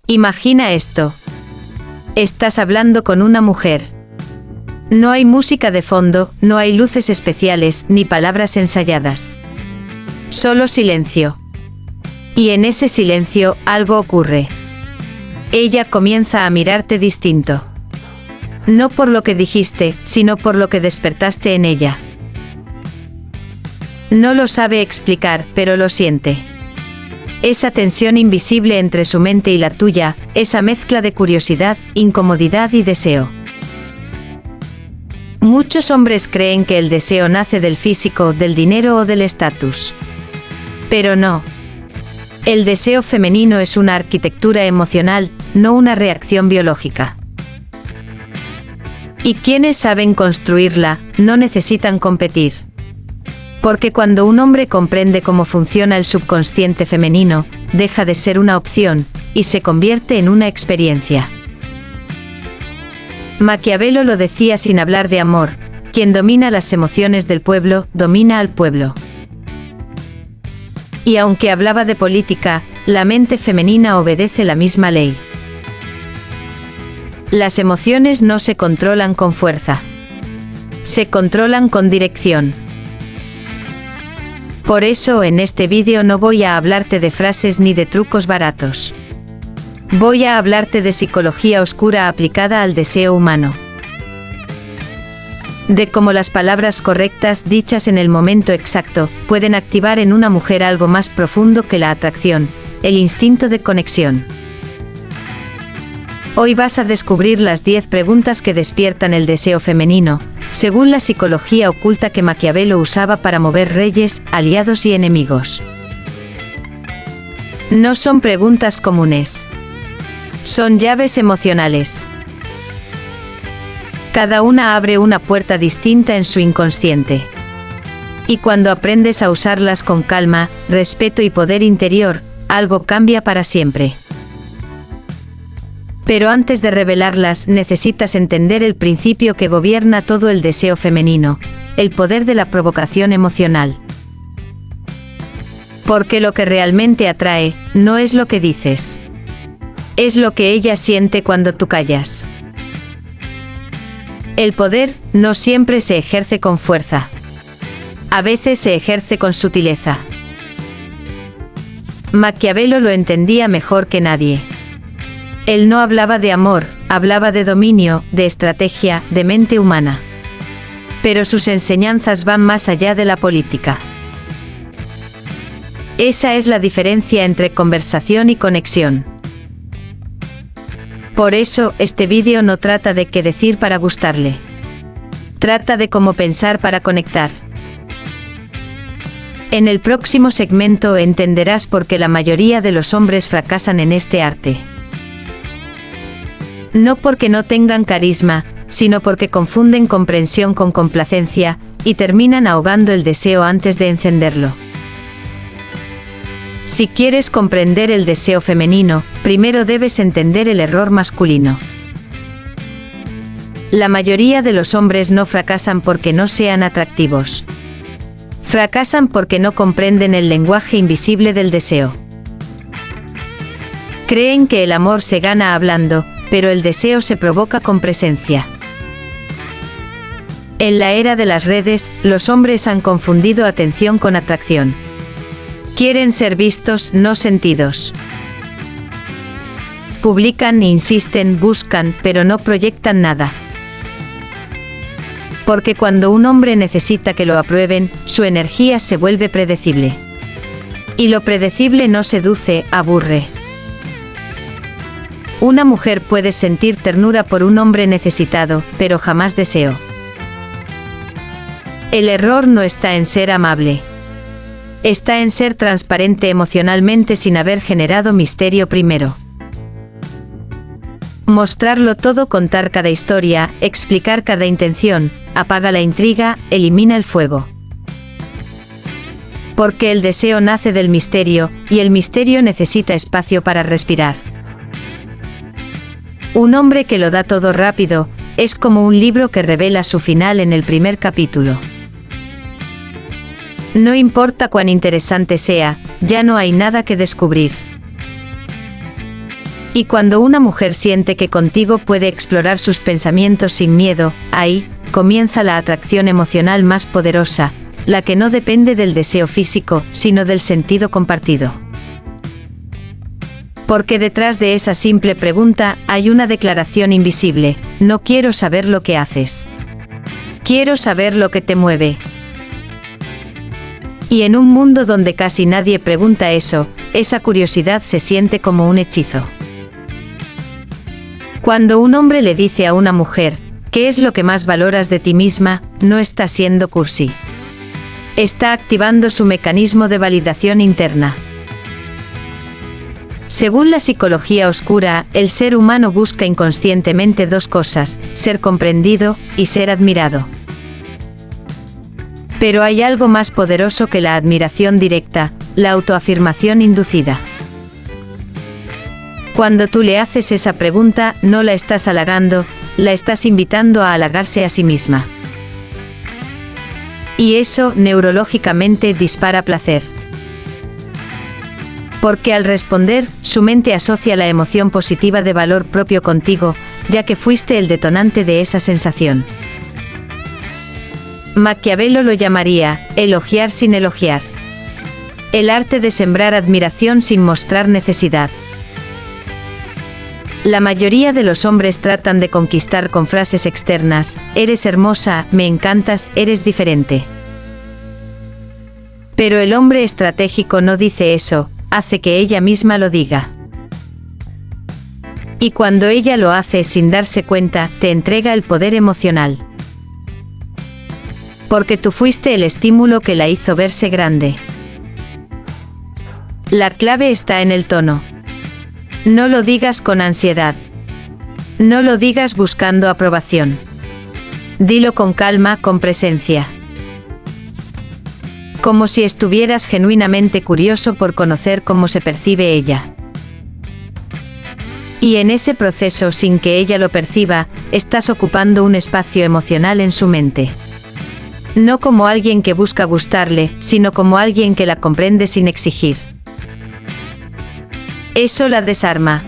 Imagina esto. Estás hablando con una mujer. No hay música de fondo, no hay luces especiales, ni palabras ensayadas. Solo silencio. Y en ese silencio, algo ocurre. Ella comienza a mirarte distinto. No por lo que dijiste, sino por lo que despertaste en ella. No lo sabe explicar, pero lo siente. Esa tensión invisible entre su mente y la tuya, esa mezcla de curiosidad, incomodidad y deseo. Muchos hombres creen que el deseo nace del físico, del dinero o del estatus. Pero no. El deseo femenino es una arquitectura emocional, no una reacción biológica. Y quienes saben construirla, no necesitan competir. Porque cuando un hombre comprende cómo funciona el subconsciente femenino, deja de ser una opción, y se convierte en una experiencia. Maquiavelo lo decía sin hablar de amor: quien domina las emociones del pueblo, domina al pueblo. Y aunque hablaba de política, la mente femenina obedece la misma ley. Las emociones no se controlan con fuerza. Se controlan con dirección. Por eso en este vídeo no voy a hablarte de frases ni de trucos baratos. Voy a hablarte de psicología oscura aplicada al deseo humano. De cómo las palabras correctas, dichas en el momento exacto, pueden activar en una mujer algo más profundo que la atracción, el instinto de conexión. Hoy vas a descubrir las 10 preguntas que despiertan el deseo femenino, según la psicología oculta que Maquiavelo usaba para mover reyes, aliados y enemigos. No son preguntas comunes. Son llaves emocionales. Cada una abre una puerta distinta en su inconsciente. Y cuando aprendes a usarlas con calma, respeto y poder interior, algo cambia para siempre. Pero antes de revelarlas, necesitas entender el principio que gobierna todo el deseo femenino, el poder de la provocación emocional. Porque lo que realmente atrae, no es lo que dices. Es lo que ella siente cuando tú callas. El poder no siempre se ejerce con fuerza. A veces se ejerce con sutileza. Maquiavelo lo entendía mejor que nadie. Él no hablaba de amor, hablaba de dominio, de estrategia, de mente humana. Pero sus enseñanzas van más allá de la política. Esa es la diferencia entre conversación y conexión. Por eso, este vídeo no trata de qué decir para gustarle. Trata de cómo pensar para conectar. En el próximo segmento entenderás por qué la mayoría de los hombres fracasan en este arte. No porque no tengan carisma, sino porque confunden comprensión con complacencia, y terminan ahogando el deseo antes de encenderlo. Si quieres comprender el deseo femenino, primero debes entender el error masculino. La mayoría de los hombres no fracasan porque no sean atractivos. Fracasan porque no comprenden el lenguaje invisible del deseo. Creen que el amor se gana hablando, pero el deseo se provoca con presencia. En la era de las redes, los hombres han confundido atención con atracción. Quieren ser vistos, no sentidos. Publican, insisten, buscan, pero no proyectan nada. Porque cuando un hombre necesita que lo aprueben, su energía se vuelve predecible. Y lo predecible no seduce, aburre. Una mujer puede sentir ternura por un hombre necesitado, pero jamás deseo. El error no está en ser amable. Está en ser transparente emocionalmente sin haber generado misterio primero. Mostrarlo todo, contar cada historia, explicar cada intención, apaga la intriga, elimina el fuego. Porque el deseo nace del misterio, y el misterio necesita espacio para respirar. Un hombre que lo da todo rápido, es como un libro que revela su final en el primer capítulo. No importa cuán interesante sea, ya no hay nada que descubrir. Y cuando una mujer siente que contigo puede explorar sus pensamientos sin miedo, ahí comienza la atracción emocional más poderosa, la que no depende del deseo físico, sino del sentido compartido. Porque detrás de esa simple pregunta hay una declaración invisible: no quiero saber lo que haces. Quiero saber lo que te mueve. Y en un mundo donde casi nadie pregunta eso, esa curiosidad se siente como un hechizo. Cuando un hombre le dice a una mujer, ¿qué es lo que más valoras de ti misma?, no está siendo cursi. Está activando su mecanismo de validación interna. Según la psicología oscura, el ser humano busca inconscientemente dos cosas: ser comprendido y ser admirado. Pero hay algo más poderoso que la admiración directa: la autoafirmación inducida. Cuando tú le haces esa pregunta, no la estás halagando, la estás invitando a halagarse a sí misma. Y eso, neurológicamente, dispara placer. Porque al responder, su mente asocia la emoción positiva de valor propio contigo, ya que fuiste el detonante de esa sensación. Maquiavelo lo llamaría elogiar sin elogiar. El arte de sembrar admiración sin mostrar necesidad. La mayoría de los hombres tratan de conquistar con frases externas: eres hermosa, me encantas, eres diferente. Pero el hombre estratégico no dice eso, hace que ella misma lo diga. Y cuando ella lo hace sin darse cuenta, te entrega el poder emocional. Porque tú fuiste el estímulo que la hizo verse grande. La clave está en el tono. No lo digas con ansiedad. No lo digas buscando aprobación. Dilo con calma, con presencia. Como si estuvieras genuinamente curioso por conocer cómo se percibe ella. Y en ese proceso, sin que ella lo perciba, estás ocupando un espacio emocional en su mente. No como alguien que busca gustarle, sino como alguien que la comprende sin exigir. Eso la desarma.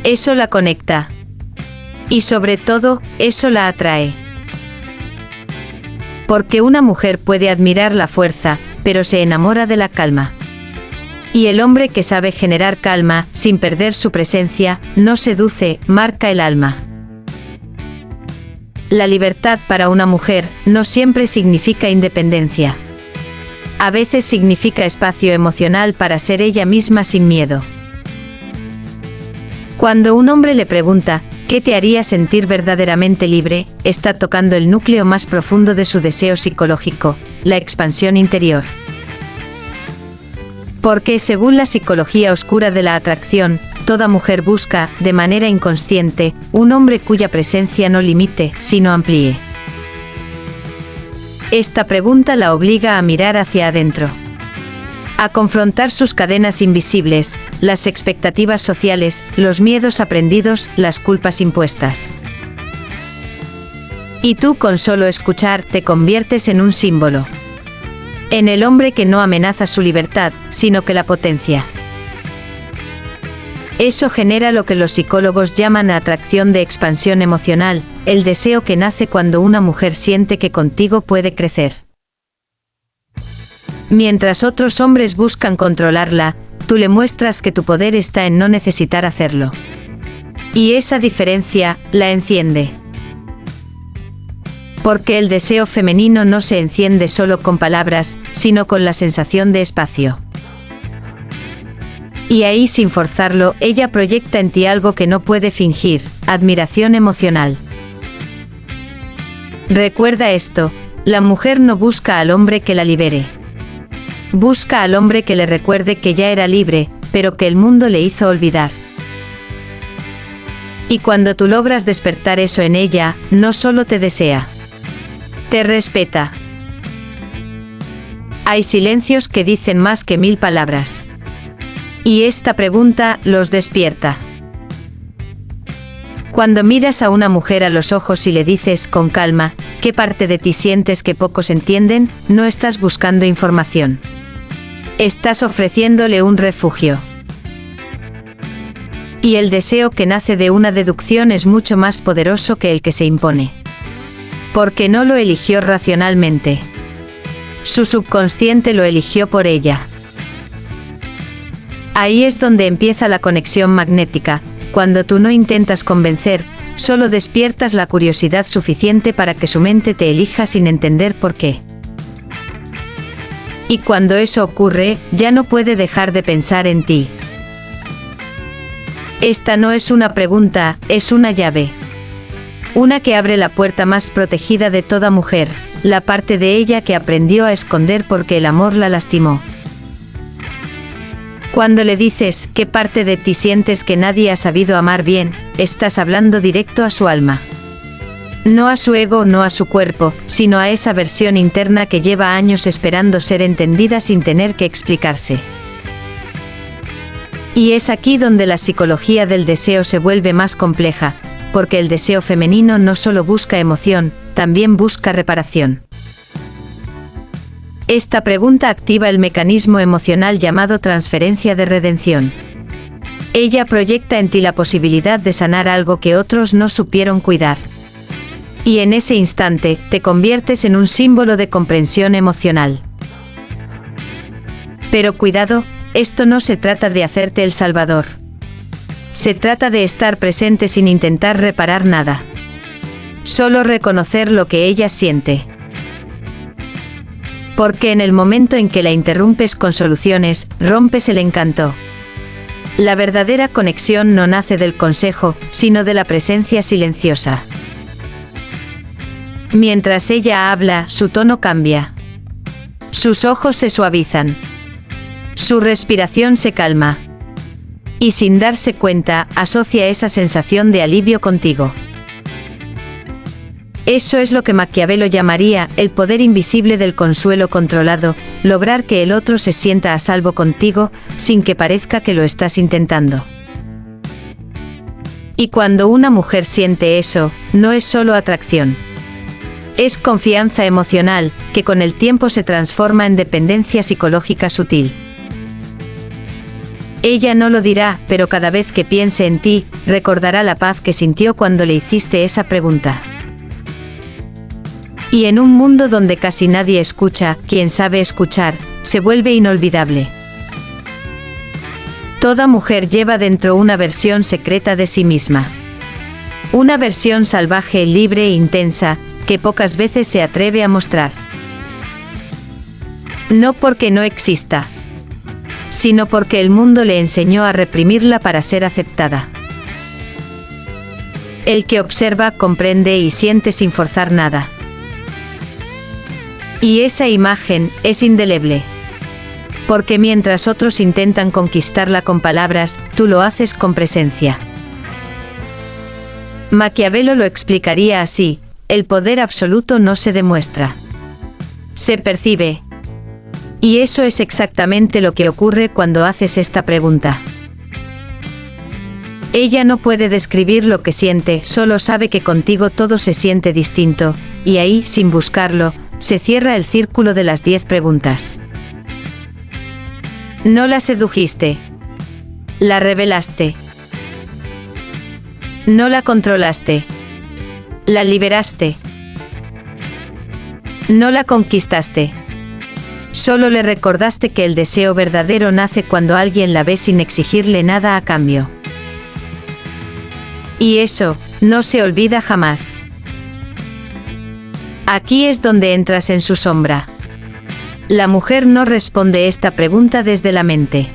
Eso la conecta. Y sobre todo, eso la atrae. Porque una mujer puede admirar la fuerza, pero se enamora de la calma. Y el hombre que sabe generar calma, sin perder su presencia, no seduce, marca el alma. La libertad para una mujer no siempre significa independencia. A veces significa espacio emocional para ser ella misma sin miedo. Cuando un hombre le pregunta, ¿qué te haría sentir verdaderamente libre?, está tocando el núcleo más profundo de su deseo psicológico, la expansión interior. Porque, según la psicología oscura de la atracción, toda mujer busca, de manera inconsciente, un hombre cuya presencia no limite, sino amplíe. Esta pregunta la obliga a mirar hacia adentro. A confrontar sus cadenas invisibles, las expectativas sociales, los miedos aprendidos, las culpas impuestas. Y tú, con solo escuchar, te conviertes en un símbolo. En el hombre que no amenaza su libertad, sino que la potencia. Eso genera lo que los psicólogos llaman atracción de expansión emocional, el deseo que nace cuando una mujer siente que contigo puede crecer. Mientras otros hombres buscan controlarla, tú le muestras que tu poder está en no necesitar hacerlo. Y esa diferencia, la enciende. Porque el deseo femenino no se enciende solo con palabras, sino con la sensación de espacio. Y ahí, sin forzarlo, ella proyecta en ti algo que no puede fingir: admiración emocional. Recuerda esto: la mujer no busca al hombre que la libere. Busca al hombre que le recuerde que ya era libre, pero que el mundo le hizo olvidar. Y cuando tú logras despertar eso en ella, no solo te desea, te respeta. Hay silencios que dicen más que 1000 palabras. Y esta pregunta los despierta. Cuando miras a una mujer a los ojos y le dices con calma, ¿qué parte de ti sientes que pocos entienden?, no estás buscando información. Estás ofreciéndole un refugio. Y el deseo que nace de una deducción es mucho más poderoso que el que se impone. Porque no lo eligió racionalmente. Su subconsciente lo eligió por ella. Ahí es donde empieza la conexión magnética, cuando tú no intentas convencer, solo despiertas la curiosidad suficiente para que su mente te elija sin entender por qué. Y cuando eso ocurre, ya no puede dejar de pensar en ti. Esta no es una pregunta, es una llave. Una que abre la puerta más protegida de toda mujer, la parte de ella que aprendió a esconder porque el amor la lastimó. Cuando le dices qué parte de ti sientes que nadie ha sabido amar bien, estás hablando directo a su alma. No a su ego, no a su cuerpo, sino a esa versión interna que lleva años esperando ser entendida sin tener que explicarse. Y es aquí donde la psicología del deseo se vuelve más compleja, porque el deseo femenino no solo busca emoción, también busca reparación. Esta pregunta activa el mecanismo emocional llamado transferencia de redención. Ella proyecta en ti la posibilidad de sanar algo que otros no supieron cuidar. Y en ese instante, te conviertes en un símbolo de comprensión emocional. Pero cuidado, esto no se trata de hacerte el salvador. Se trata de estar presente sin intentar reparar nada. Solo reconocer lo que ella siente. Porque en el momento en que la interrumpes con soluciones, rompes el encanto. La verdadera conexión no nace del consejo, sino de la presencia silenciosa. Mientras ella habla, su tono cambia. Sus ojos se suavizan. Su respiración se calma. Y sin darse cuenta, asocia esa sensación de alivio contigo. Eso es lo que Maquiavelo llamaría el poder invisible del consuelo controlado, lograr que el otro se sienta a salvo contigo, sin que parezca que lo estás intentando. Y cuando una mujer siente eso, no es solo atracción. Es confianza emocional, que con el tiempo se transforma en dependencia psicológica sutil. Ella no lo dirá, pero cada vez que piense en ti, recordará la paz que sintió cuando le hiciste esa pregunta. Y en un mundo donde casi nadie escucha, quien sabe escuchar, se vuelve inolvidable. Toda mujer lleva dentro una versión secreta de sí misma. Una versión salvaje, libre e intensa, que pocas veces se atreve a mostrar. No porque no exista, sino porque el mundo le enseñó a reprimirla para ser aceptada. El que observa, comprende y siente sin forzar nada. Y esa imagen es indeleble. Porque mientras otros intentan conquistarla con palabras, tú lo haces con presencia. Maquiavelo lo explicaría así: el poder absoluto no se demuestra. Se percibe. Y eso es exactamente lo que ocurre cuando haces esta pregunta. Ella no puede describir lo que siente, solo sabe que contigo todo se siente distinto, y ahí, sin buscarlo, se cierra el círculo de las 10 preguntas. No la sedujiste. La revelaste. No la controlaste. La liberaste. No la conquistaste. Solo le recordaste que el deseo verdadero nace cuando alguien la ve sin exigirle nada a cambio. Y eso, no se olvida jamás. Aquí es donde entras en su sombra. La mujer no responde esta pregunta desde la mente.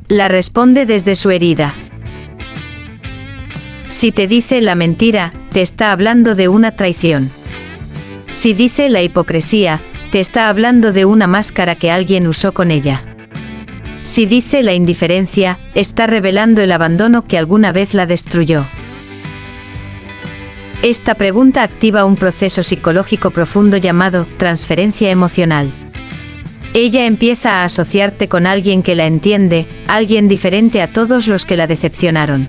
La responde desde su herida. Si te dice la mentira, te está hablando de una traición. Si dice la hipocresía, te está hablando de una máscara que alguien usó con ella. Si dice la indiferencia, está revelando el abandono que alguna vez la destruyó. Esta pregunta activa un proceso psicológico profundo llamado transferencia emocional. Ella empieza a asociarte con alguien que la entiende, alguien diferente a todos los que la decepcionaron.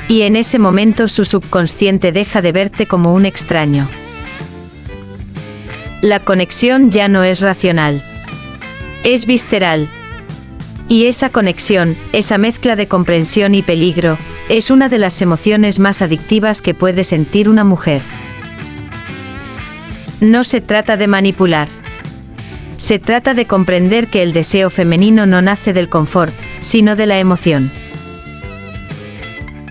Y en ese momento su subconsciente deja de verte como un extraño. La conexión ya no es racional. Es visceral. Y esa conexión, esa mezcla de comprensión y peligro, es una de las emociones más adictivas que puede sentir una mujer. No se trata de manipular. Se trata de comprender que el deseo femenino no nace del confort, sino de la emoción.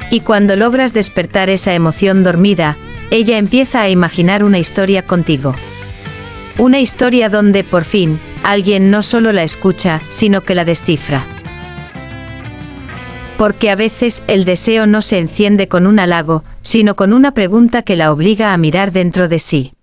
Y cuando logras despertar esa emoción dormida, ella empieza a imaginar una historia contigo. Una historia donde, por fin, alguien no solo la escucha, sino que la descifra. Porque a veces el deseo no se enciende con un halago, sino con una pregunta que la obliga a mirar dentro de sí.